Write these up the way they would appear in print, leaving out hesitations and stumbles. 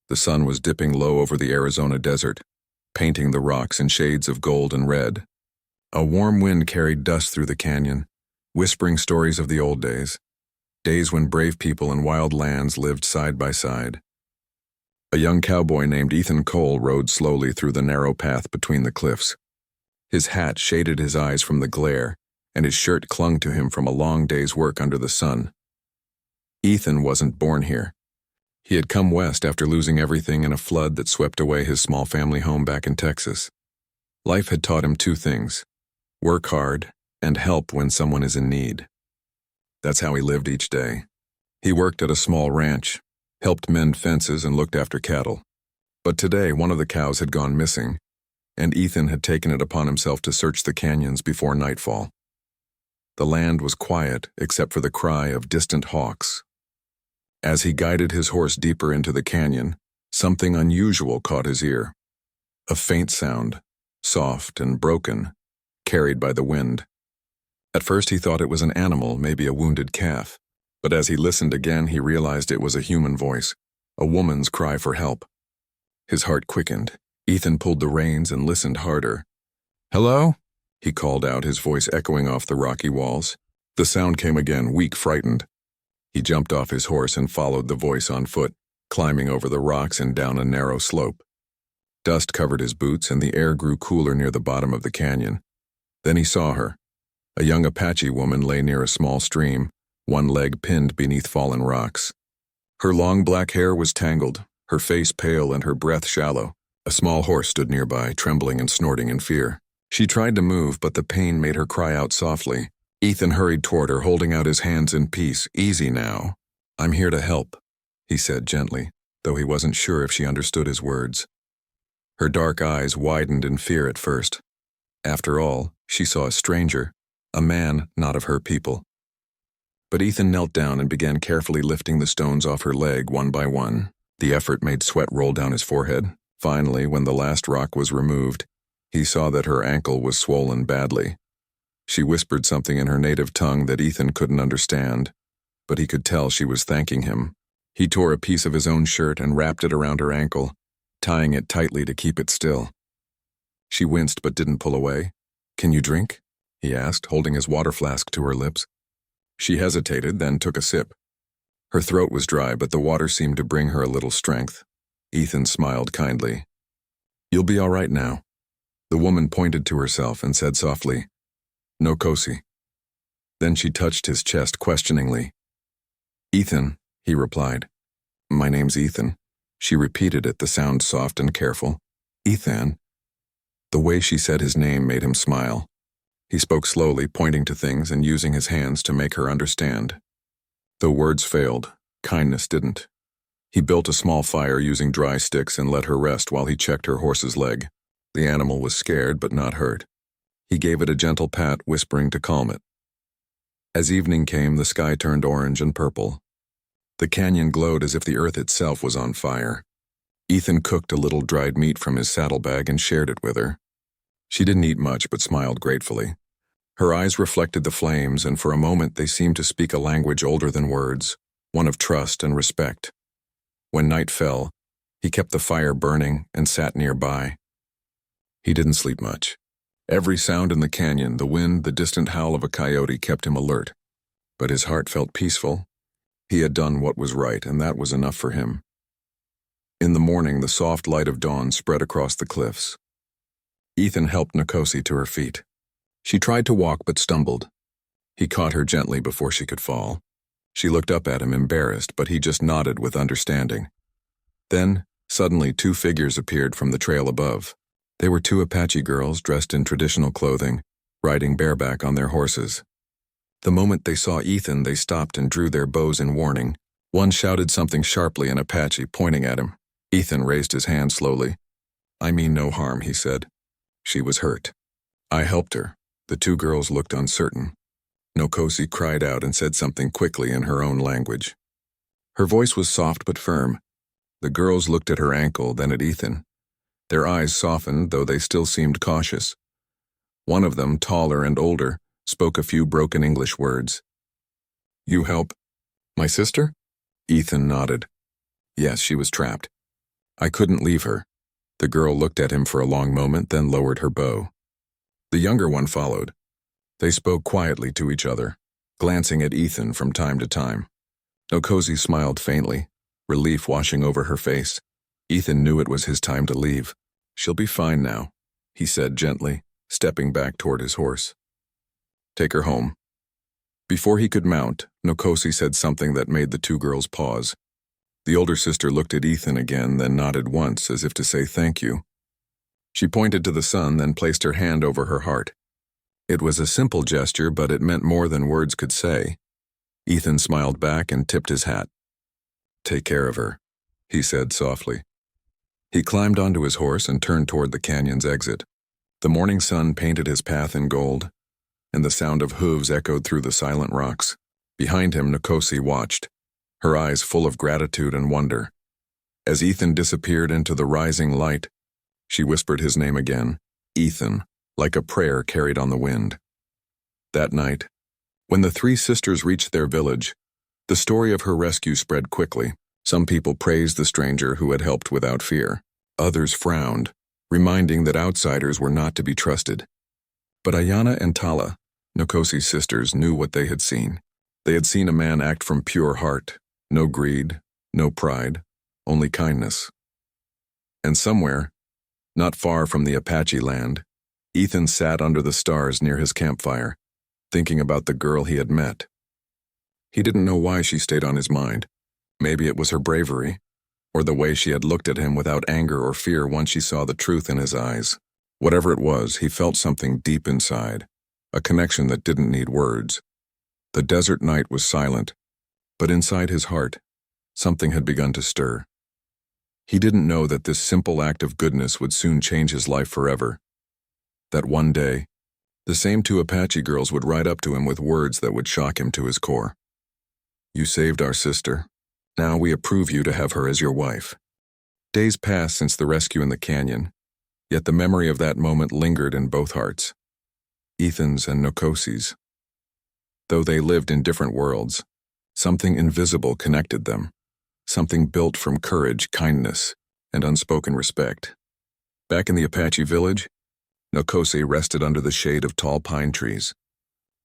The sun was dipping low over the Arizona desert, painting the rocks in shades of gold and red. A warm wind carried dust through the canyon, whispering stories of the old days when brave people and wild lands lived side by side. A young cowboy named Ethan Cole rode slowly through the narrow path between the cliffs. His hat shaded his eyes from the glare, and his shirt clung to him from a long day's work under the sun. Ethan wasn't born here. He had come west after losing everything in a flood that swept away his small family home back in Texas. Life had taught him two things: work hard and help when someone is in need. That's how he lived each day. He worked at a small ranch, helped mend fences and looked after cattle. But today one of the cows had gone missing, and Ethan had taken it upon himself to search the canyons before nightfall. The land was quiet except for the cry of distant hawks. As he guided his horse deeper into the canyon, something unusual caught his ear. A faint sound, soft and broken, carried by the wind. At first he thought it was an animal, maybe a wounded calf, but as he listened again he realized it was a human voice, a woman's cry for help. His heart quickened. Ethan pulled the reins and listened harder. "Hello?" he called out, his voice echoing off the rocky walls. The sound came again, weak, frightened. He jumped off his horse and followed the voice on foot, climbing over the rocks and down a narrow slope. Dust covered his boots and the air grew cooler near the bottom of the canyon. Then he saw her. A young Apache woman lay near a small stream, one leg pinned beneath fallen rocks. Her long black hair was tangled, her face pale and her breath shallow. A small horse stood nearby, trembling and snorting in fear. She tried to move, but the pain made her cry out softly. Ethan hurried toward her, holding out his hands in peace. "Easy now. I'm here to help," he said gently, though he wasn't sure if she understood his words. Her dark eyes widened in fear at first. After all, she saw a stranger, a man not of her people. But Ethan knelt down and began carefully lifting the stones off her leg one by one. The effort made sweat roll down his forehead. Finally, when the last rock was removed, he saw that her ankle was swollen badly. She whispered something in her native tongue that Ethan couldn't understand, but he could tell she was thanking him. He tore a piece of his own shirt and wrapped it around her ankle, tying it tightly to keep it still. She winced but didn't pull away. "Can you drink?" he asked, holding his water flask to her lips. She hesitated, then took a sip. Her throat was dry, but the water seemed to bring her a little strength. Ethan smiled kindly. "You'll be all right now." The woman pointed to herself and said softly, "No Kosi." Then she touched his chest questioningly. "Ethan," he replied. "My name's Ethan." She repeated it, the sound soft and careful. "Ethan." The way she said his name made him smile. He spoke slowly, pointing to things and using his hands to make her understand. Though words failed, kindness didn't. He built a small fire using dry sticks and let her rest while he checked her horse's leg. The animal was scared but not hurt. He gave it a gentle pat, whispering to calm it. As evening came, the sky turned orange and purple. The canyon glowed as if the earth itself was on fire. Ethan cooked a little dried meat from his saddlebag and shared it with her. She didn't eat much but smiled gratefully. Her eyes reflected the flames, and for a moment they seemed to speak a language older than words, one of trust and respect. When night fell, he kept the fire burning and sat nearby. He didn't sleep much. Every sound in the canyon, the wind, the distant howl of a coyote, kept him alert. But his heart felt peaceful. He had done what was right, and that was enough for him. In the morning, the soft light of dawn spread across the cliffs. Ethan helped Nkosi to her feet. She tried to walk but stumbled. He caught her gently before she could fall. She looked up at him, embarrassed, but he just nodded with understanding. Then, suddenly, two figures appeared from the trail above. They were two Apache girls dressed in traditional clothing, riding bareback on their horses. The moment they saw Ethan, they stopped and drew their bows in warning. One shouted something sharply in Apache, pointing at him. Ethan raised his hand slowly. "I mean no harm," he said. She was hurt. I helped her. The two girls looked uncertain. Nkosi cried out and said something quickly in her own language. Her voice was soft but firm. The girls looked at her ankle, then at Ethan. Their eyes softened, though they still seemed cautious. One of them, taller and older, spoke a few broken English words. "You help my sister?" Ethan nodded. Yes, she was trapped. I couldn't leave her. The girl looked at him for a long moment, then lowered her bow. The younger one followed. They spoke quietly to each other, glancing at Ethan from time to time. Nokosi smiled faintly, relief washing over her face. Ethan knew it was his time to leave. She'll be fine now, he said gently, stepping back toward his horse. Take her home. Before he could mount, Nokosi said something that made the two girls pause. The older sister looked at Ethan again, then nodded once as if to say thank you. She pointed to the sun, then placed her hand over her heart. It was a simple gesture, but it meant more than words could say. Ethan smiled back and tipped his hat. Take care of her, he said softly. He climbed onto his horse and turned toward the canyon's exit. The morning sun painted his path in gold, and the sound of hooves echoed through the silent rocks. Behind him, Nokosi watched, her eyes full of gratitude and wonder. As Ethan disappeared into the rising light, she whispered his name again, Ethan, like a prayer carried on the wind. That night, when the three sisters reached their village, the story of her rescue spread quickly. Some people praised the stranger who had helped without fear. Others frowned, reminding that outsiders were not to be trusted. But Ayana and Tala, Nokosi's sisters, knew what they had seen. They had seen a man act from pure heart, no greed, no pride, only kindness. And somewhere, not far from the Apache land, Ethan sat under the stars near his campfire, thinking about the girl he had met. He didn't know why she stayed on his mind. Maybe it was her bravery, or the way she had looked at him without anger or fear once she saw the truth in his eyes. Whatever it was, he felt something deep inside, a connection that didn't need words. The desert night was silent, but inside his heart, something had begun to stir. He didn't know that this simple act of goodness would soon change his life forever. That one day, the same two Apache girls would ride up to him with words that would shock him to his core. You saved our sister. Now we approve you to have her as your wife. Days passed since the rescue in the canyon, yet the memory of that moment lingered in both hearts, Ethan's and Nokosi's. Though they lived in different worlds, something invisible connected them, something built from courage, kindness, and unspoken respect. Back in the Apache village, Nokosi rested under the shade of tall pine trees.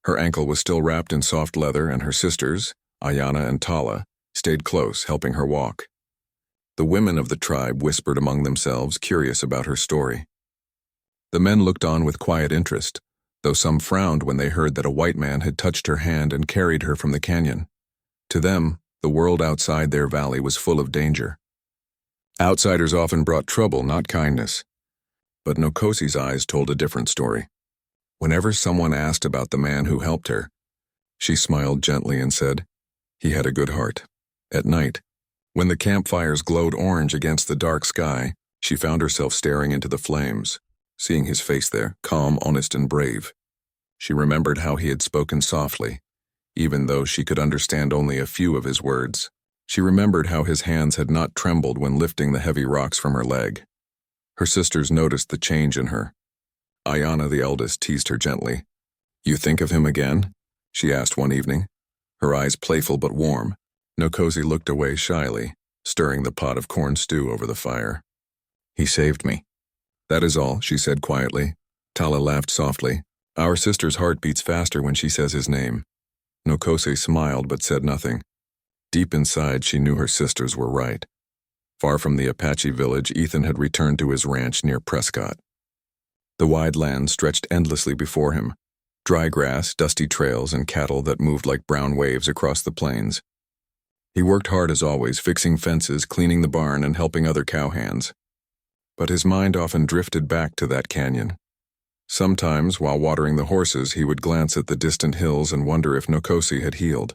Her ankle was still wrapped in soft leather, and her sisters, Ayana and Tala, stayed close, helping her walk. The women of the tribe whispered among themselves, curious about her story. The men looked on with quiet interest, though some frowned when they heard that a white man had touched her hand and carried her from the canyon. To them, the world outside their valley was full of danger. Outsiders often brought trouble, not kindness. But Nokosi's eyes told a different story. Whenever someone asked about the man who helped her, she smiled gently and said, he had a good heart. At night, when the campfires glowed orange against the dark sky, she found herself staring into the flames, seeing his face there, calm, honest, and brave. She remembered how he had spoken softly, even though she could understand only a few of his words. She remembered how his hands had not trembled when lifting the heavy rocks from her leg. Her sisters noticed the change in her. Ayana, the eldest, teased her gently. You think of him again? She asked one evening, her eyes playful but warm. Nokosi looked away shyly, stirring the pot of corn stew over the fire. He saved me. That is all, she said quietly. Tala laughed softly. Our sister's heart beats faster when she says his name. Nokosi smiled but said nothing. Deep inside, she knew her sisters were right. Far from the Apache village, Ethan had returned to his ranch near Prescott. The wide land stretched endlessly before him, dry grass, dusty trails, and cattle that moved like brown waves across the plains. He worked hard as always, fixing fences, cleaning the barn, and helping other cowhands. But his mind often drifted back to that canyon. Sometimes, while watering the horses, he would glance at the distant hills and wonder if Nokosi had healed.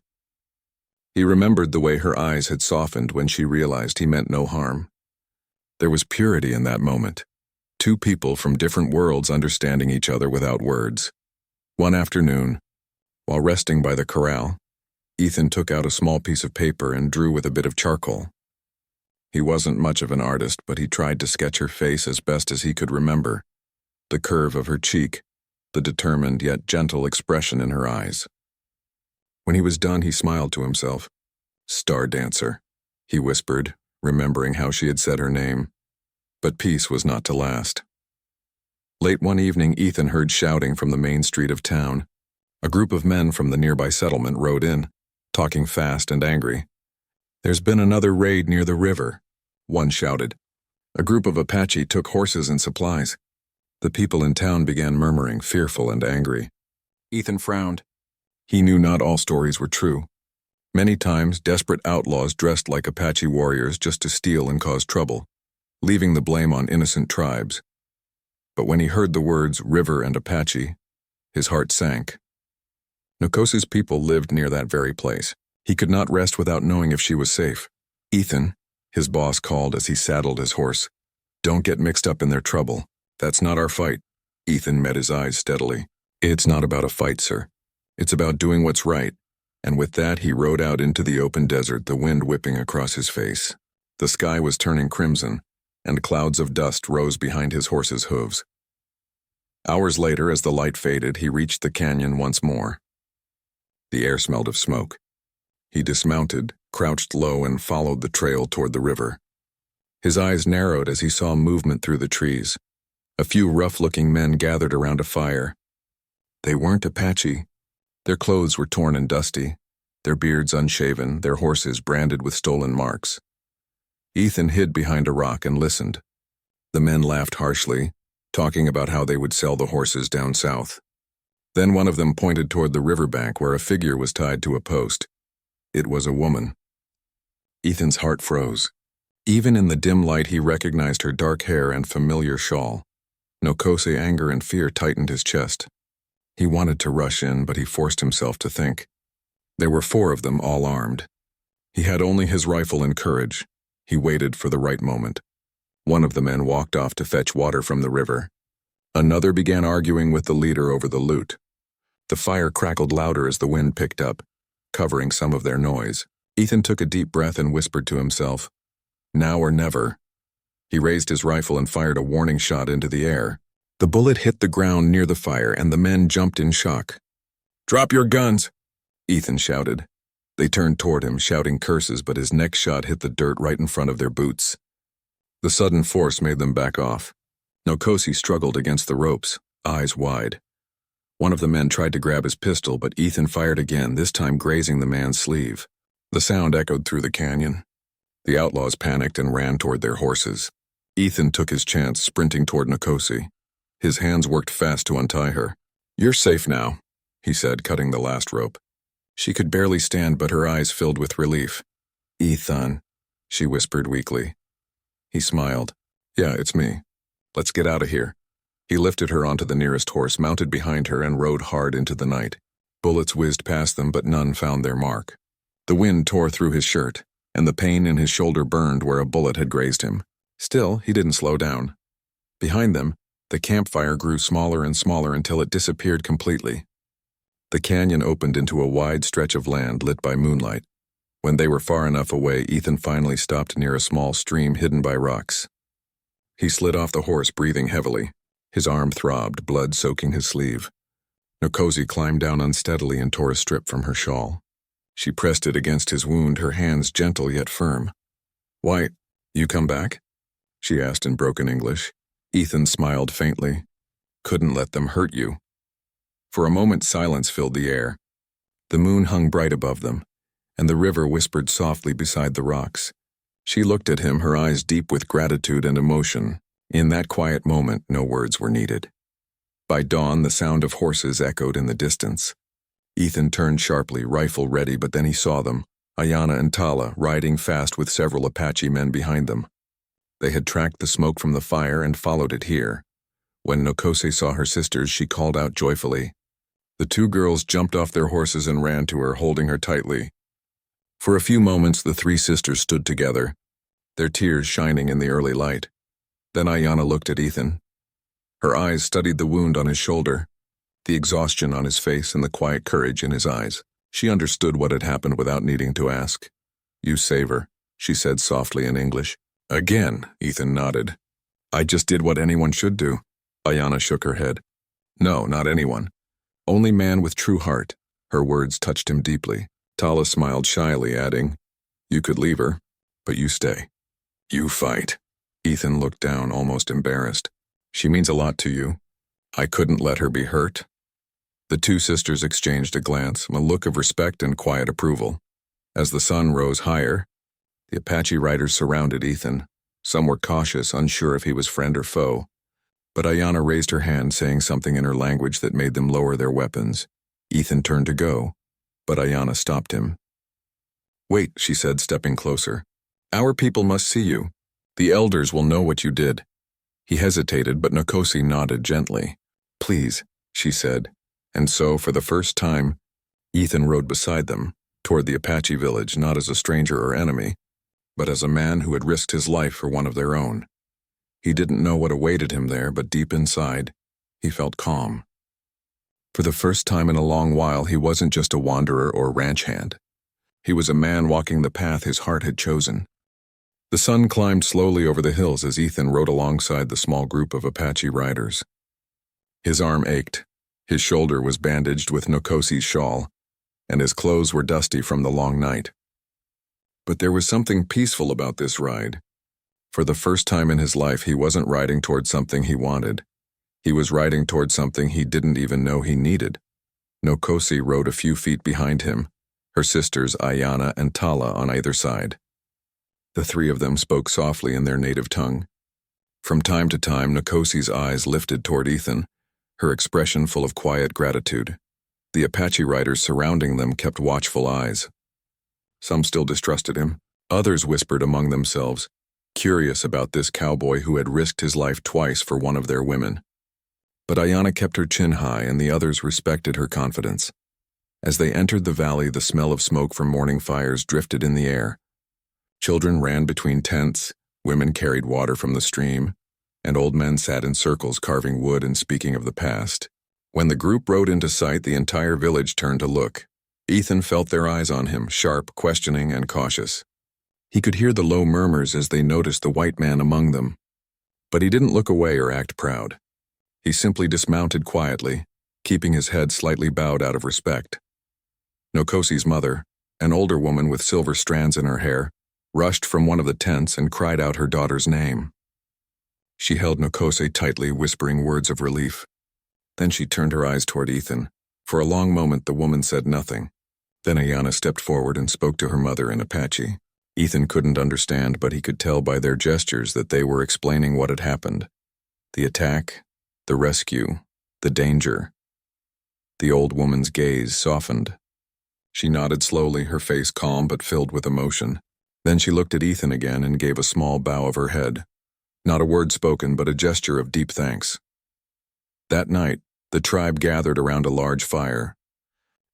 He remembered the way her eyes had softened when she realized he meant no harm. There was purity in that moment, two people from different worlds understanding each other without words. One afternoon, while resting by the corral, Ethan took out a small piece of paper and drew with a bit of charcoal. He wasn't much of an artist, but he tried to sketch her face as best as he could remember, the curve of her cheek, the determined yet gentle expression in her eyes. When he was done, he smiled to himself. Star Dancer, he whispered, remembering how she had said her name. But peace was not to last. Late one evening, Ethan heard shouting from the main street of town. A group of men from the nearby settlement rode in, talking fast and angry. "There's been another raid near the river," one shouted. A group of Apache took horses and supplies. The people in town began murmuring, fearful and angry. Ethan frowned. He knew not all stories were true. Many times, desperate outlaws dressed like Apache warriors just to steal and cause trouble, leaving the blame on innocent tribes. But when he heard the words river and Apache, his heart sank. Nkosi's people lived near that very place. He could not rest without knowing if she was safe. "Ethan," his boss called as he saddled his horse. "Don't get mixed up in their trouble. That's not our fight." Ethan met his eyes steadily. "It's not about a fight, sir. It's about doing what's right." And with that, he rode out into the open desert, the wind whipping across his face. The sky was turning crimson, and clouds of dust rose behind his horse's hooves. Hours later, as the light faded, he reached the canyon once more. The air smelled of smoke. He dismounted, crouched low, and followed the trail toward the river. His eyes narrowed as he saw movement through the trees. A few rough-looking men gathered around a fire. They weren't Apache. Their clothes were torn and dusty, their beards unshaven, their horses branded with stolen marks. Ethan hid behind a rock and listened. The men laughed harshly, talking about how they would sell the horses down south. Then one of them pointed toward the riverbank where a figure was tied to a post. It was a woman. Ethan's heart froze. Even in the dim light, he recognized her dark hair and familiar shawl. Nkosi anger and fear tightened his chest. He wanted to rush in, but he forced himself to think. There were 4 of them, all armed. He had only his rifle and courage. He waited for the right moment. One of the men walked off to fetch water from the river. Another began arguing with the leader over the loot. The fire crackled louder as the wind picked up, covering some of their noise. Ethan took a deep breath and whispered to himself, "Now or never." He raised his rifle and fired a warning shot into the air. The bullet hit the ground near the fire, and the men jumped in shock. "Drop your guns!" Ethan shouted. They turned toward him, shouting curses, but his next shot hit the dirt right in front of their boots. The sudden force made them back off. Nkosi struggled against the ropes, eyes wide. One of the men tried to grab his pistol, but Ethan fired again, this time grazing the man's sleeve. The sound echoed through the canyon. The outlaws panicked and ran toward their horses. Ethan took his chance, sprinting toward Nkosi. His hands worked fast to untie her. "You're safe now," he said, cutting the last rope. She could barely stand, but her eyes filled with relief. "Ethan," she whispered weakly. He smiled. "Yeah, it's me. Let's get out of here." He lifted her onto the nearest horse, mounted behind her, and rode hard into the night. Bullets whizzed past them, but none found their mark. The wind tore through his shirt, and the pain in his shoulder burned where a bullet had grazed him. Still, he didn't slow down. Behind them, the campfire grew smaller and smaller until it disappeared completely. The canyon opened into a wide stretch of land lit by moonlight. When they were far enough away, Ethan finally stopped near a small stream hidden by rocks. He slid off the horse, breathing heavily. His arm throbbed, blood soaking his sleeve. Nkosi climbed down unsteadily and tore a strip from her shawl. She pressed it against his wound, her hands gentle yet firm. "Why, you come back?" she asked in broken English. Ethan smiled faintly. "Couldn't let them hurt you." For a moment, silence filled the air. The moon hung bright above them, and the river whispered softly beside the rocks. She looked at him, her eyes deep with gratitude and emotion. In that quiet moment, no words were needed. By dawn, the sound of horses echoed in the distance. Ethan turned sharply, rifle ready, but then he saw them, Ayana and Tala, riding fast with several Apache men behind them. They had tracked the smoke from the fire and followed it here. When Nkosi saw her sisters, she called out joyfully. The 2 girls jumped off their horses and ran to her, holding her tightly. For a few moments, the 3 sisters stood together, their tears shining in the early light. Then Ayana looked at Ethan. Her eyes studied the wound on his shoulder, the exhaustion on his face, and the quiet courage in his eyes. She understood what had happened without needing to ask. "You save her," she said softly in English. "Again," Ethan nodded. "I just did what anyone should do." Ayana shook her head. "No, not anyone. Only man with true heart." Her words touched him deeply. Tala smiled shyly, adding, "You could leave her, but you stay. You fight." Ethan looked down, almost embarrassed. She means a lot to you. I couldn't let her be hurt. The two sisters exchanged a glance, a look of respect and quiet approval. As the sun rose higher, the Apache riders surrounded Ethan. Some were cautious, unsure if he was friend or foe. But Ayanna raised her hand, saying something in her language that made them lower their weapons. Ethan turned to go, but Ayanna stopped him. Wait, she said, stepping closer. Our people must see you. The elders will know what you did. He hesitated, but Nkosi nodded gently. Please, she said. And so, for the first time, Ethan rode beside them, toward the Apache village, not as a stranger or enemy, but as a man who had risked his life for one of their own. He didn't know what awaited him there, but deep inside, he felt calm. For the first time in a long while, he wasn't just a wanderer or ranch hand. He was a man walking the path his heart had chosen. The sun climbed slowly over the hills as Ethan rode alongside the small group of Apache riders. His arm ached, his shoulder was bandaged with Nkosi's shawl, and his clothes were dusty from the long night. But there was something peaceful about this ride. For the first time in his life, he wasn't riding toward something he wanted. He was riding toward something he didn't even know he needed. Nkosi rode a few feet behind him, her sisters Ayanna and Tala on either side. The three of them spoke softly in their native tongue. From time to time, Nkosi's eyes lifted toward Ethan, her expression full of quiet gratitude. The Apache riders surrounding them kept watchful eyes. Some still distrusted him. Others whispered among themselves, curious about this cowboy who had risked his life twice for one of their women. But Ayanna kept her chin high, and the others respected her confidence. As they entered the valley, the smell of smoke from morning fires drifted in the air. Children ran between tents, women carried water from the stream, and old men sat in circles carving wood and speaking of the past. When the group rode into sight, the entire village turned to look. Ethan felt their eyes on him, sharp, questioning, and cautious. He could hear the low murmurs as they noticed the white man among them. But he didn't look away or act proud. He simply dismounted quietly, keeping his head slightly bowed out of respect. Nkosi's mother, an older woman with silver strands in her hair, rushed from one of the tents and cried out her daughter's name. She held Nkosi tightly, whispering words of relief. Then she turned her eyes toward Ethan. For a long moment, the woman said nothing. Then Ayanna stepped forward and spoke to her mother in Apache. Ethan couldn't understand, but he could tell by their gestures that they were explaining what had happened. The attack, the rescue, the danger. The old woman's gaze softened. She nodded slowly, her face calm but filled with emotion. Then she looked at Ethan again and gave a small bow of her head. Not a word spoken, but a gesture of deep thanks. That night, the tribe gathered around a large fire.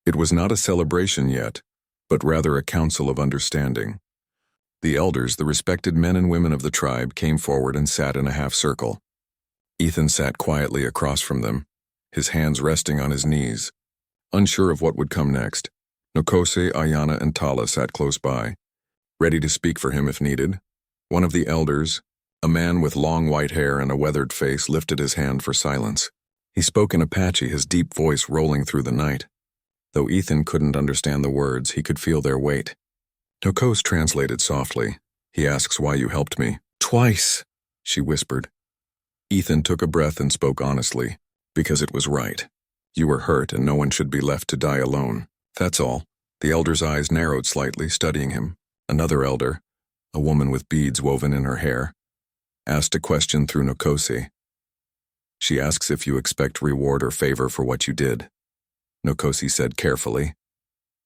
It was not a celebration yet, but rather a council of understanding. The elders, the respected men and women of the tribe, came forward and sat in a half-circle. Ethan sat quietly across from them, his hands resting on his knees, unsure of what would come next. Nkosi, Ayanna, and Tala sat close by, ready to speak for him if needed. One of the elders, a man with long white hair and a weathered face, lifted his hand for silence. He spoke in Apache, his deep voice rolling through the night. Though Ethan couldn't understand the words, he could feel their weight. Nkos translated softly. He asks why you helped me. Twice, she whispered. Ethan took a breath and spoke honestly. Because it was right. You were hurt and no one should be left to die alone. That's all. The elder's eyes narrowed slightly, studying him. Another elder, a woman with beads woven in her hair, asked a question through Nkosi. She asks if you expect reward or favor for what you did. Nkosi said carefully.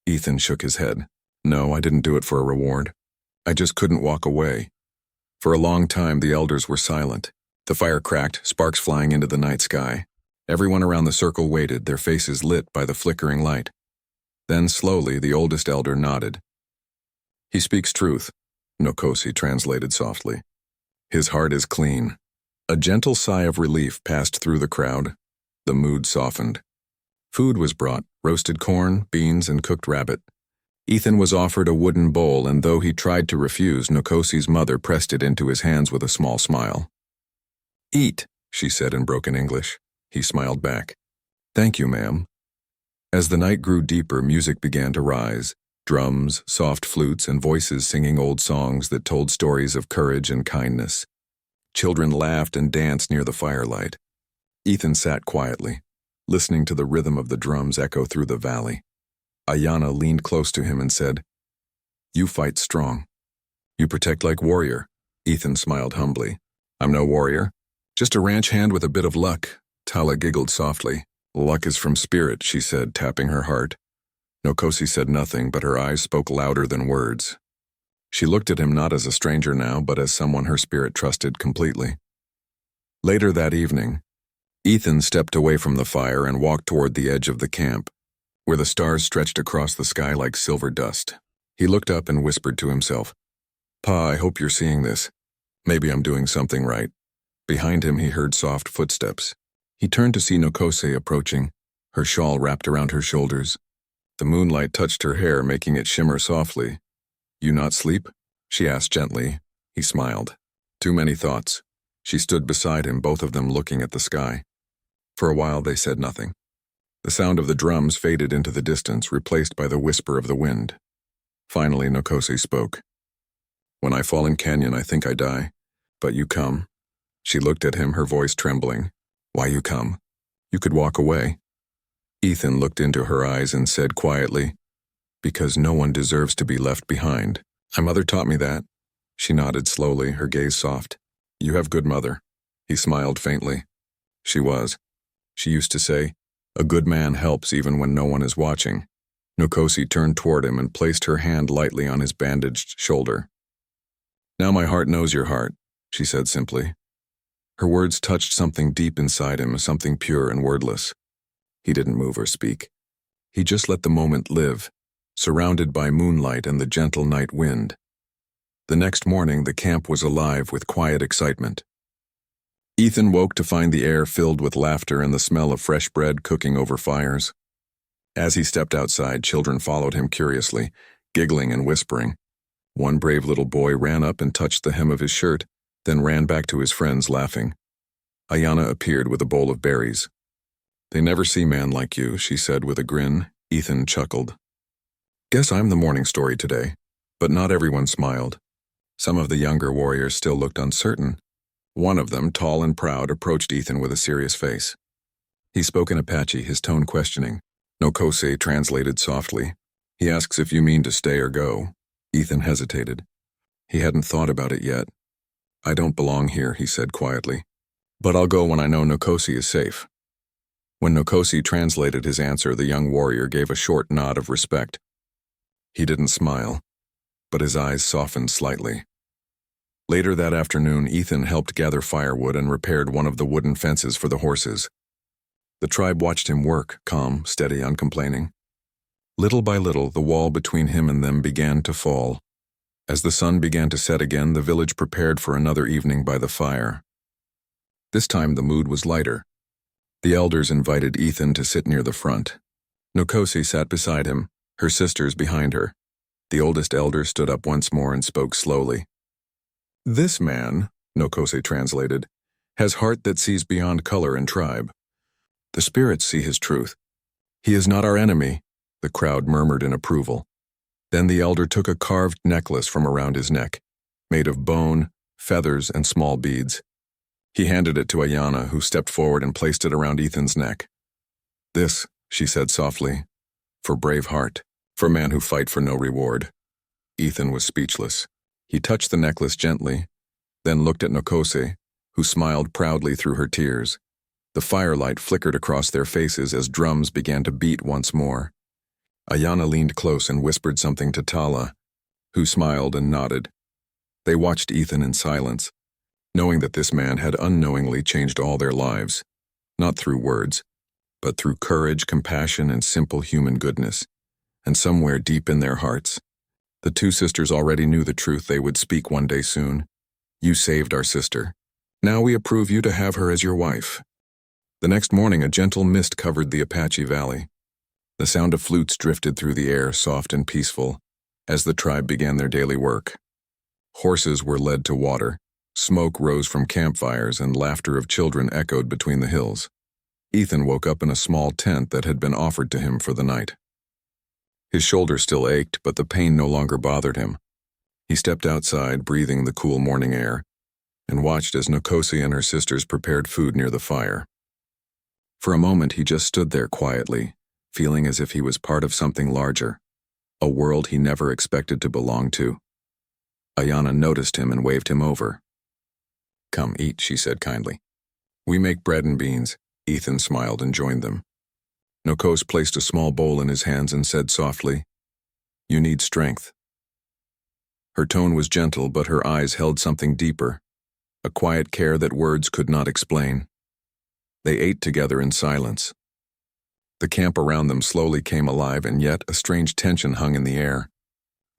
Ethan shook his head. No, I didn't do it for a reward. I just couldn't walk away. For a long time, the elders were silent. The fire cracked, sparks flying into the night sky. Everyone around the circle waited, their faces lit by the flickering light. Then, slowly, the oldest elder nodded. He speaks truth, Nkosi translated softly. His heart is clean. A gentle sigh of relief passed through the crowd. The mood softened. Food was brought, roasted corn, beans, and cooked rabbit. Ethan was offered a wooden bowl, and though he tried to refuse, Nkosi's mother pressed it into his hands with a small smile. Eat, she said in broken English. He smiled back. Thank you, ma'am. As the night grew deeper, music began to rise. Drums, soft flutes, and voices singing old songs that told stories of courage and kindness. Children laughed and danced near the firelight. Ethan sat quietly, listening to the rhythm of the drums echo through the valley. Ayanna leaned close to him and said, "You fight strong. You protect like warrior." Ethan smiled humbly. "I'm no warrior. Just a ranch hand with a bit of luck." Tala giggled softly. "Luck is from spirit," she said, tapping her heart. Nokosi said nothing, but her eyes spoke louder than words. She looked at him not as a stranger now, but as someone her spirit trusted completely. Later that evening, Ethan stepped away from the fire and walked toward the edge of the camp, where the stars stretched across the sky like silver dust. He looked up and whispered to himself, "Pa, I hope you're seeing this. Maybe I'm doing something right." Behind him he heard soft footsteps. He turned to see Nokose approaching, her shawl wrapped around her shoulders. The moonlight touched her hair, making it shimmer softly. "You not sleep?" she asked gently. He smiled. "Too many thoughts." She stood beside him, both of them looking at the sky. For a while they said nothing. The sound of the drums faded into the distance, replaced by the whisper of the wind. Finally, Nokose spoke. "When I fall in canyon, I think I die. But you come." She looked at him, her voice trembling. "Why you come? You could walk away." Ethan looked into her eyes and said quietly, "Because no one deserves to be left behind. My mother taught me that." She nodded slowly, her gaze soft. "You have good mother." He smiled faintly. She was. She used to say, "A good man helps even when no one is watching." Nokosi turned toward him and placed her hand lightly on his bandaged shoulder. "Now my heart knows your heart," she said simply. Her words touched something deep inside him, something pure and wordless. He didn't move or speak. He just let the moment live, surrounded by moonlight and the gentle night wind. The next morning, the camp was alive with quiet excitement. Ethan woke to find the air filled with laughter and the smell of fresh bread cooking over fires. As he stepped outside, children followed him curiously, giggling and whispering. One brave little boy ran up and touched the hem of his shirt, then ran back to his friends laughing. Ayanna appeared with a bowl of berries. "They never see man like you," she said with a grin. Ethan chuckled. "Guess I'm the morning story today." But not everyone smiled. Some of the younger warriors still looked uncertain. One of them, tall and proud, approached Ethan with a serious face. He spoke in Apache, his tone questioning. Nokose translated softly. "He asks if you mean to stay or go." Ethan hesitated. He hadn't thought about it yet. "I don't belong here," he said quietly. "But I'll go when I know Nokose is safe." When Nokose translated his answer, the young warrior gave a short nod of respect. He didn't smile, but his eyes softened slightly. Later that afternoon, Ethan helped gather firewood and repaired one of the wooden fences for the horses. The tribe watched him work, calm, steady, uncomplaining. Little by little, the wall between him and them began to fall. As the sun began to set again, the village prepared for another evening by the fire. This time the mood was lighter. The elders invited Ethan to sit near the front. Nokose sat beside him, her sisters behind her. The oldest elder stood up once more and spoke slowly. "This man," Nokose translated, "has heart that sees beyond color and tribe. The spirits see his truth. He is not our enemy," the crowd murmured in approval. Then the elder took a carved necklace from around his neck, made of bone, feathers, and small beads. He handed it to Ayanna, who stepped forward and placed it around Ethan's neck. "This," she said softly, "for brave heart, for man who fight for no reward." Ethan was speechless. He touched the necklace gently, then looked at Nokose, who smiled proudly through her tears. The firelight flickered across their faces as drums began to beat once more. Ayanna leaned close and whispered something to Tala, who smiled and nodded. They watched Ethan in silence, knowing that this man had unknowingly changed all their lives, not through words, but through courage, compassion, and simple human goodness. And somewhere deep in their hearts, the two sisters already knew the truth they would speak one day soon. "You saved our sister. Now we approve you to have her as your wife." The next morning, a gentle mist covered the Apache Valley. The sound of flutes drifted through the air, soft and peaceful, as the tribe began their daily work. Horses were led to water, smoke rose from campfires, and laughter of children echoed between the hills. Ethan woke up in a small tent that had been offered to him for the night. His shoulder still ached, but the pain no longer bothered him. He stepped outside, breathing the cool morning air. and watched as Nkosi and her sisters prepared food near the fire. For a moment he just stood there quietly, feeling as if he was part of something larger, a world he never expected to belong to. Ayanna noticed him and waved him over. "Come eat," she said kindly. "We make bread and beans." Ethan smiled and joined them. Nokos placed a small bowl in his hands and said softly, "You need strength." Her tone was gentle, but her eyes held something deeper, a quiet care that words could not explain. They ate together in silence. The camp around them slowly came alive, and yet a strange tension hung in the air.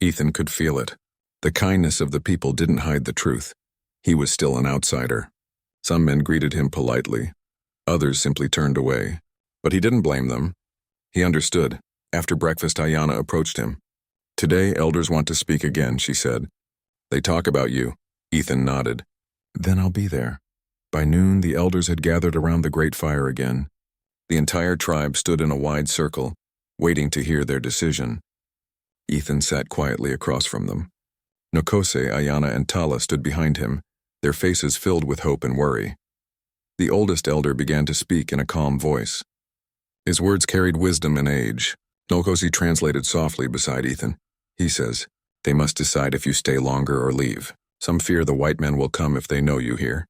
Ethan could feel it. The kindness of the people didn't hide the truth. He was still an outsider. Some men greeted him politely. Others simply turned away. But he didn't blame them. He understood. After breakfast, Ayanna approached him. "Today, elders want to speak again," she said. "They talk about you." Ethan nodded. "Then I'll be there." By noon, the elders had gathered around the great fire again. The entire tribe stood in a wide circle, waiting to hear their decision. Ethan sat quietly across from them. Nokose, Ayanna, and Tala stood behind him, their faces filled with hope and worry. The oldest elder began to speak in a calm voice. His words carried wisdom and age. Nokose translated softly beside Ethan. He says, "They must decide if you stay longer or leave. Some fear the white men will come if they know you here."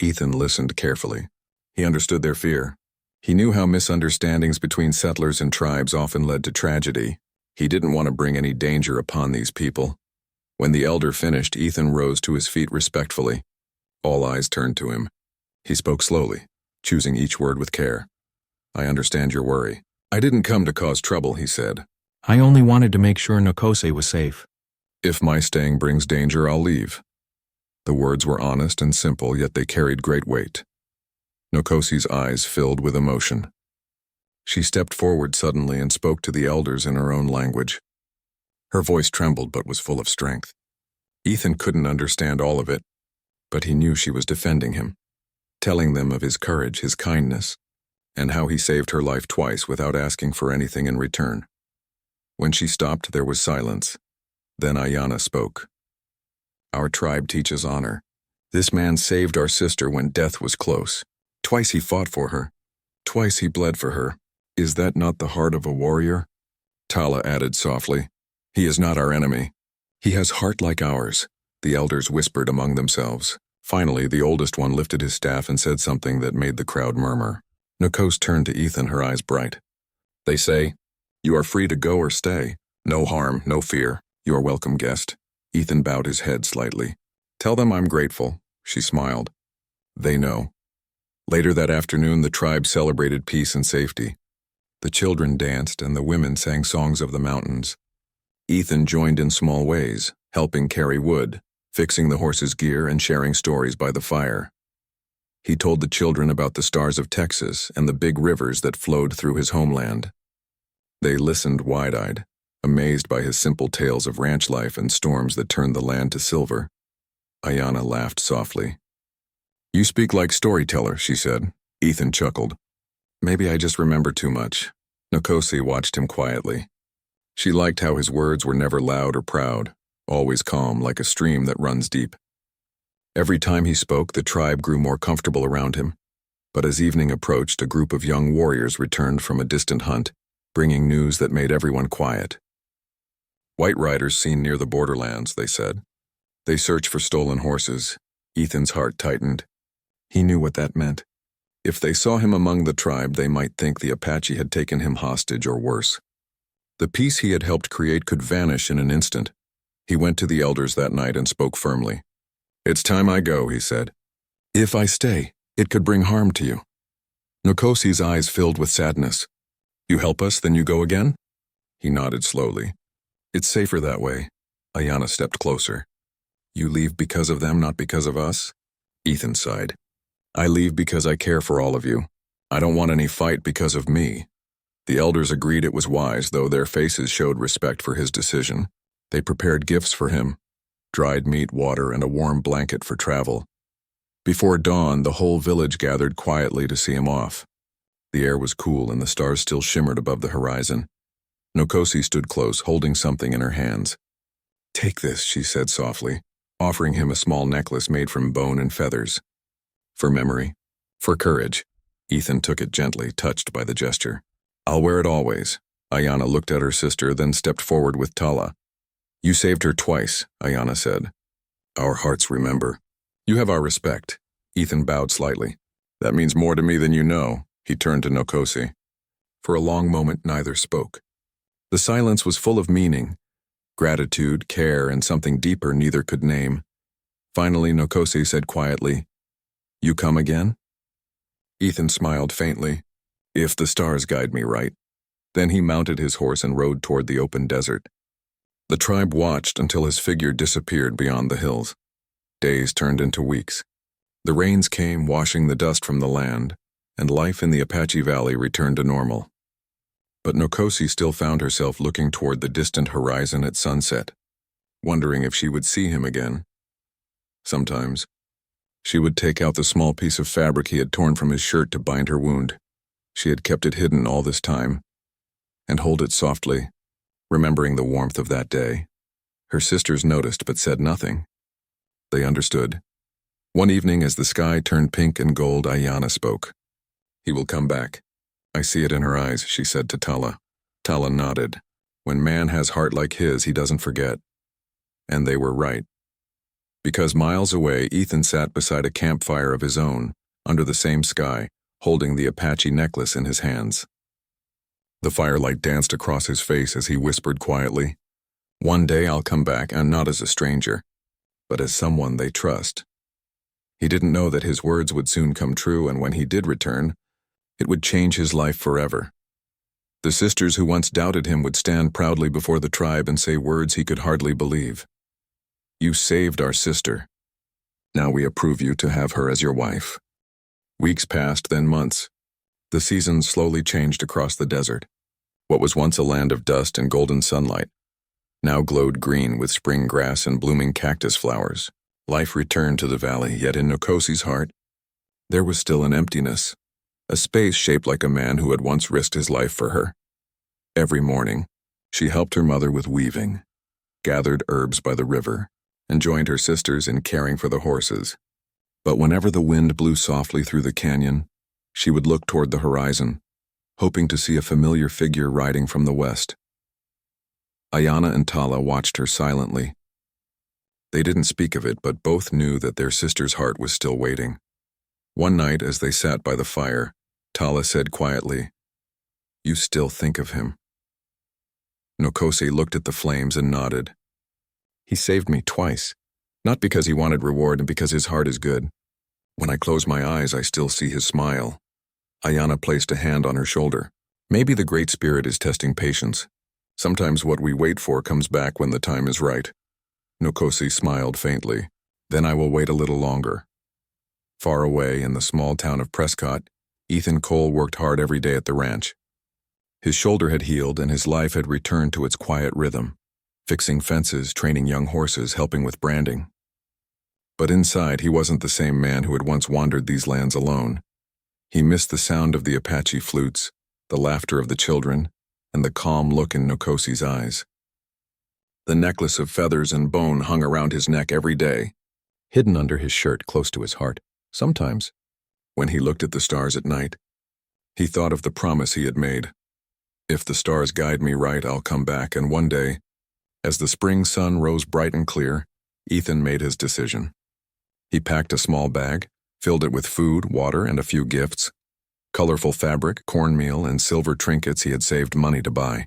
Ethan listened carefully. He understood their fear. He knew how misunderstandings between settlers and tribes often led to tragedy. He didn't want to bring any danger upon these people. When the elder finished, Ethan rose to his feet respectfully. All eyes turned to him. He spoke slowly, choosing each word with care. "I understand your worry. I didn't come to cause trouble," he said. "I only wanted to make sure Nokose was safe." "If my staying brings danger, I'll leave." The words were honest and simple, yet they carried great weight. Nokose's eyes filled with emotion. She stepped forward suddenly and spoke to the elders in her own language. Her voice trembled but was full of strength. Ethan couldn't understand all of it, but he knew she was defending him, telling them of his courage, his kindness, and how he saved her life twice without asking for anything in return. When she stopped, there was silence. Then Ayanna spoke. "Our tribe teaches honor. This man saved our sister when death was close. Twice he fought for her. Twice he bled for her. Is that not the heart of a warrior?" Tala added softly, "He is not our enemy. He has heart like ours," the elders whispered among themselves. Finally, the oldest one lifted his staff and said something that made the crowd murmur. Nokos turned to Ethan, her eyes bright. "They say, you are free to go or stay. No harm, no fear. You are welcome, guest." Ethan bowed his head slightly. "Tell them I'm grateful," she smiled. "They know." Later that afternoon, the tribe celebrated peace and safety. The children danced and the women sang songs of the mountains. Ethan joined in small ways, helping carry wood, fixing the horses' gear, and sharing stories by the fire. He told the children about the stars of Texas and the big rivers that flowed through his homeland. They listened wide-eyed, amazed by his simple tales of ranch life and storms that turned the land to silver. Ayanna laughed softly. "You speak like storyteller," she said. Ethan chuckled. "Maybe I just remember too much." Nkosi watched him quietly. She liked how his words were never loud or proud, always calm like a stream that runs deep. Every time he spoke, the tribe grew more comfortable around him. But as evening approached, a group of young warriors returned from a distant hunt, bringing news that made everyone quiet. "White riders seen near the borderlands," they said. "They search for stolen horses." Ethan's heart tightened. He knew what that meant. If they saw him among the tribe, they might think the Apache had taken him hostage or worse. The peace he had helped create could vanish in an instant. He went to the elders that night and spoke firmly. "It's time I go," he said. "If I stay, it could bring harm to you." Nokosi's eyes filled with sadness. "You help us, then you go again?" He nodded slowly. "It's safer that way." Ayanna stepped closer. "You leave because of them, not because of us?" Ethan sighed. "I leave because I care for all of you. I don't want any fight because of me." The elders agreed it was wise, though their faces showed respect for his decision. They prepared gifts for him, dried meat, water, and a warm blanket for travel. Before dawn, the whole village gathered quietly to see him off. The air was cool and the stars still shimmered above the horizon. Nokosi stood close, holding something in her hands. "Take this," she said softly. offering him a small necklace made from bone and feathers. For memory. For courage. Ethan took it gently, touched by the gesture. I'll wear it always. Ayanna looked at her sister, then stepped forward with Tala. You saved her twice, Ayanna said. Our hearts remember. You have our respect. Ethan bowed slightly. That means more to me than you know. He turned to Nokosi. For a long moment, neither spoke. The silence was full of meaning. Gratitude, care, and something deeper neither could name. Finally, Nokosi said quietly, You come again? Ethan smiled faintly. If the stars guide me right. Then he mounted his horse and rode toward the open desert. The tribe watched until his figure disappeared beyond the hills. Days turned into weeks. The rains came, washing the dust from the land, and life in the Apache Valley returned to normal. But Nokosi still found herself looking toward the distant horizon at sunset, wondering if she would see him again. Sometimes, she would take out the small piece of fabric he had torn from his shirt to bind her wound. She had kept it hidden all this time, and hold it softly, remembering the warmth of that day. Her sisters noticed but said nothing. They understood. One evening, as the sky turned pink and gold, Ayanna spoke. He will come back. I see it in her eyes, she said to Tala. Tala nodded. When man has heart like his, he doesn't forget. And they were right. Because miles away, Ethan sat beside a campfire of his own, under the same sky, holding the Apache necklace in his hands. The firelight danced across his face as he whispered quietly, One day I'll come back, and not as a stranger, but as someone they trust. He didn't know that his words would soon come true, and when he did return, it would change his life forever. The sisters who once doubted him would stand proudly before the tribe and say words he could hardly believe. You saved our sister. Now we approve you to have her as your wife. Weeks passed, then months. The seasons slowly changed across the desert. What was once a land of dust and golden sunlight now glowed green with spring grass and blooming cactus flowers. Life returned to the valley, yet in Nokosi's heart, there was still an emptiness, a space shaped like a man who had once risked his life for her. Every morning, she helped her mother with weaving, gathered herbs by the river, and joined her sisters in caring for the horses. But whenever the wind blew softly through the canyon, she would look toward the horizon, hoping to see a familiar figure riding from the west. Ayanna and Tala watched her silently. They didn't speak of it, but both knew that their sister's heart was still waiting. One night, as they sat by the fire, Tala said quietly, You still think of him. Nokosi looked at the flames and nodded. He saved me twice, not because he wanted reward and because his heart is good. When I close my eyes, I still see his smile. Ayanna placed a hand on her shoulder. Maybe the Great Spirit is testing patience. Sometimes what we wait for comes back when the time is right. Nokosi smiled faintly. Then I will wait a little longer. Far away in the small town of Prescott, Ethan Cole worked hard every day at the ranch. His shoulder had healed and his life had returned to its quiet rhythm, fixing fences, training young horses, helping with branding. But inside, he wasn't the same man who had once wandered these lands alone. He missed the sound of the Apache flutes, the laughter of the children, and the calm look in Nokosi's eyes. The necklace of feathers and bone hung around his neck every day, hidden under his shirt close to his heart. Sometimes, when he looked at the stars at night, he thought of the promise he had made. If the stars guide me right, I'll come back, and one day, as the spring sun rose bright and clear, Ethan made his decision. He packed a small bag, filled it with food, water, and a few gifts, colorful fabric, cornmeal, and silver trinkets he had saved money to buy.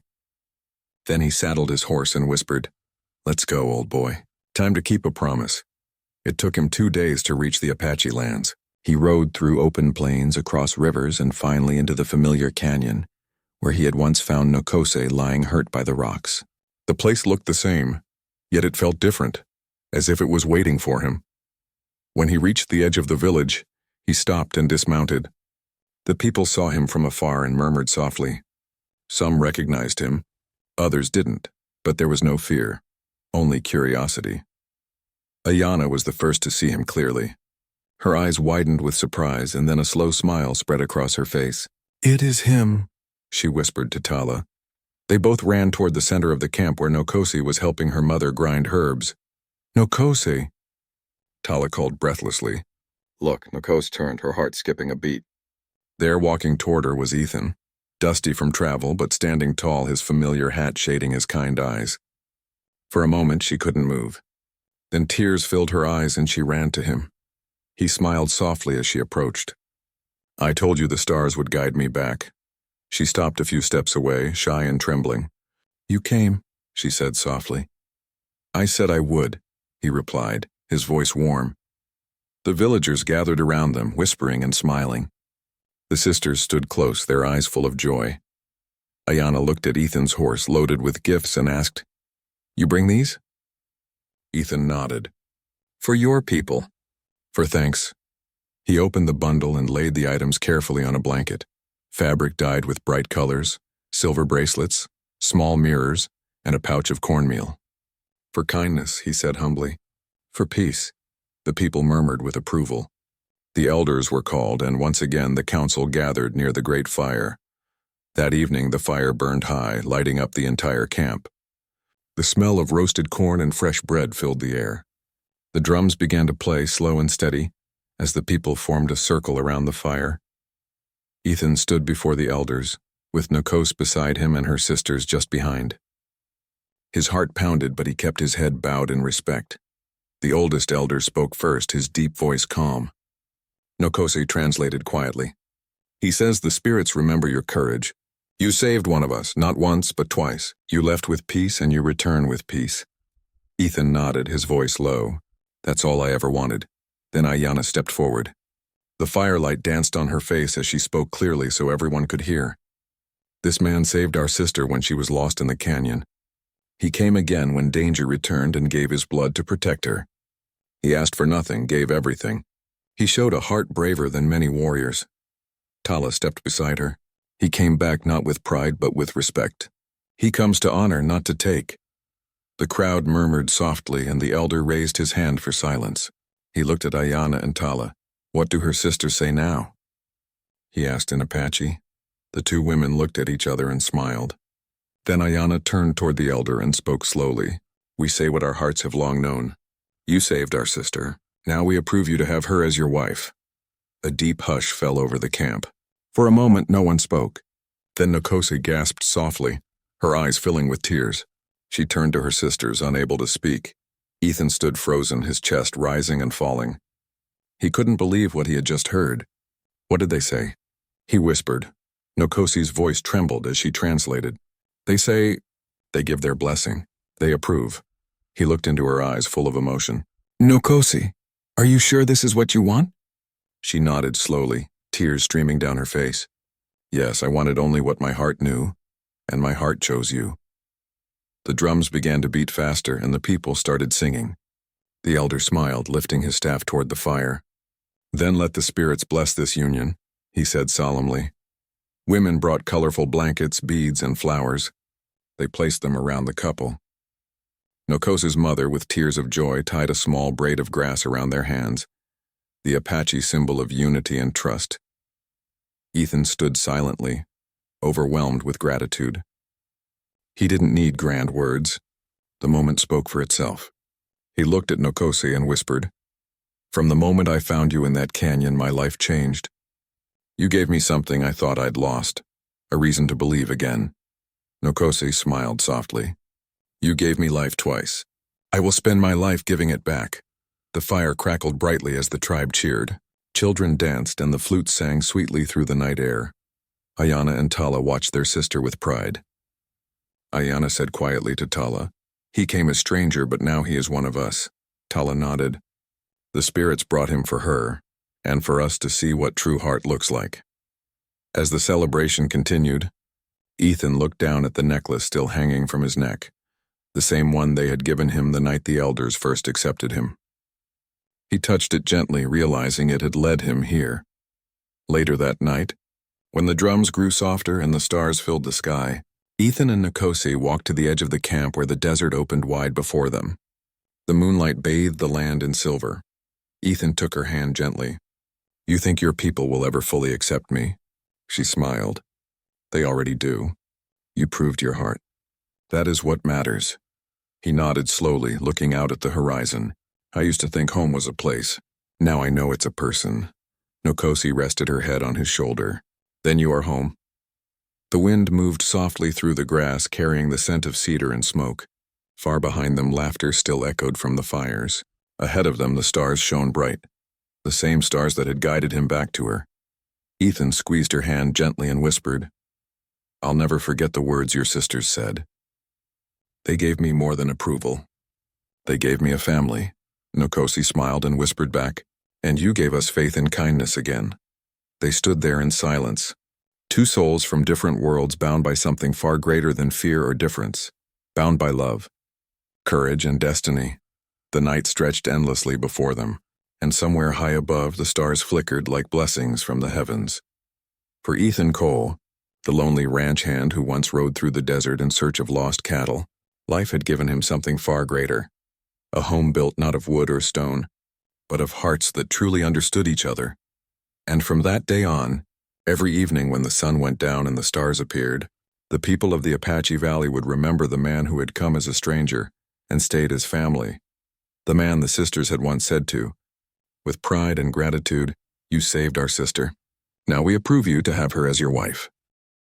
Then he saddled his horse and whispered, Let's go, old boy. Time to keep a promise. It took him 2 days to reach the Apache lands. He rode through open plains, across rivers, and finally into the familiar canyon, where he had once found Nokosi lying hurt by the rocks. The place looked the same, yet it felt different, as if it was waiting for him. When he reached the edge of the village, he stopped and dismounted. The people saw him from afar and murmured softly. Some recognized him, others didn't, but there was no fear, only curiosity. Ayanna was the first to see him clearly. Her eyes widened with surprise, and then a slow smile spread across her face. It is him, she whispered to Tala. They both ran toward the center of the camp where Nokosi was helping her mother grind herbs. Nokosi, Tala called breathlessly. Look, Nikos turned, her heart skipping a beat. There, walking toward her, was Ethan, dusty from travel but standing tall, his familiar hat shading his kind eyes. For a moment she couldn't move. Then tears filled her eyes and she ran to him. He smiled softly as she approached. I told you the stars would guide me back. She stopped a few steps away, shy and trembling. You came, she said softly. I said I would, he replied, his voice warm. The villagers gathered around them, whispering and smiling. The sisters stood close, their eyes full of joy. Ayana looked at Ethan's horse loaded with gifts and asked, You bring these? Ethan nodded. For your people. For thanks. He opened the bundle and laid the items carefully on a blanket. Fabric dyed with bright colors, silver bracelets, small mirrors, and a pouch of cornmeal. For kindness, he said humbly. For peace, the people murmured with approval. The elders were called, and once again the council gathered near the great fire. That evening the fire burned high, lighting up the entire camp. The smell of roasted corn and fresh bread filled the air. The drums began to play slow and steady as the people formed a circle around the fire. Ethan stood before the elders, with Nikos beside him and her sisters just behind. His heart pounded, but he kept his head bowed in respect. The oldest elder spoke first, his deep voice calm. Nikos translated quietly. He says the spirits remember your courage. You saved one of us, not once, but twice. You left with peace and you return with peace. Ethan nodded, his voice low. That's all I ever wanted. Then Ayana stepped forward. The firelight danced on her face as she spoke clearly so everyone could hear. This man saved our sister when she was lost in the canyon. He came again when danger returned and gave his blood to protect her. He asked for nothing, gave everything. He showed a heart braver than many warriors. Tala stepped beside her. He came back not with pride but with respect. He comes to honor, not to take. The crowd murmured softly and the elder raised his hand for silence. He looked at Ayana and Tala. What do her sisters say now? He asked in Apache. The two women looked at each other and smiled. Then Ayana turned toward the elder and spoke slowly. We say what our hearts have long known. You saved our sister. Now we approve you to have her as your wife. A deep hush fell over the camp. For a moment no one spoke. Then Nikos gasped softly, her eyes filling with tears. She turned to her sisters, unable to speak. Ethan stood frozen, his chest rising and falling. He couldn't believe what he had just heard. What did they say? He whispered. Nikos's voice trembled as she translated. They say, they give their blessing. They approve. He looked into her eyes full of emotion. Nikos, are you sure this is what you want? She nodded slowly, tears streaming down her face. Yes, I wanted only what my heart knew, and my heart chose you. The drums began to beat faster and the people started singing. The elder smiled, lifting his staff toward the fire. Then let the spirits bless this union, he said solemnly. Women brought colorful blankets, beads, and flowers. They placed them around the couple. Nikos's mother, with tears of joy, tied a small braid of grass around their hands, the Apache symbol of unity and trust. Ethan stood silently, overwhelmed with gratitude. He didn't need grand words. The moment spoke for itself. He looked at Nikos and whispered, From the moment I found you in that canyon, my life changed. You gave me something I thought I'd lost, a reason to believe again. Nikos smiled softly. You gave me life twice. I will spend my life giving it back. The fire crackled brightly as the tribe cheered. Children danced and the flutes sang sweetly through the night air. Ayana and Tala watched their sister with pride. Ayana said quietly to Tala, He came a stranger, but now he is one of us. Tala nodded. The spirits brought him for her, and for us to see what true heart looks like. As the celebration continued, Ethan looked down at the necklace still hanging from his neck, the same one they had given him the night the elders first accepted him. He touched it gently, realizing it had led him here. Later that night, when the drums grew softer and the stars filled the sky, Ethan and Nikos walked to the edge of the camp where the desert opened wide before them. The moonlight bathed the land in silver. Ethan took her hand gently. You think your people will ever fully accept me? She smiled. They already do. You proved your heart. That is what matters. He nodded slowly, looking out at the horizon, I used to think home was a place. Now I know it's a person. Nokosi rested her head on his shoulder. Then you are home. The wind moved softly through the grass, carrying the scent of cedar and smoke. Far behind them, laughter still echoed from the fires. Ahead of them, the stars shone bright, the same stars that had guided him back to her. Ethan squeezed her hand gently and whispered, "I'll never forget the words your sisters said. They gave me more than approval. They gave me a family." Nokosi smiled and whispered back, "And you gave us faith and kindness again." They stood there in silence, two souls from different worlds bound by something far greater than fear or difference, bound by love, courage, and destiny. The night stretched endlessly before them, and somewhere high above the stars flickered like blessings from the heavens. For Ethan Cole, the lonely ranch hand who once rode through the desert in search of lost cattle, life had given him something far greater, a home built not of wood or stone, but of hearts that truly understood each other. And from that day on, every evening when the sun went down and the stars appeared, the people of the Apache Valley would remember the man who had come as a stranger and stayed as family, the man the sisters had once said to, with pride and gratitude, "You saved our sister. Now we approve you to have her as your wife."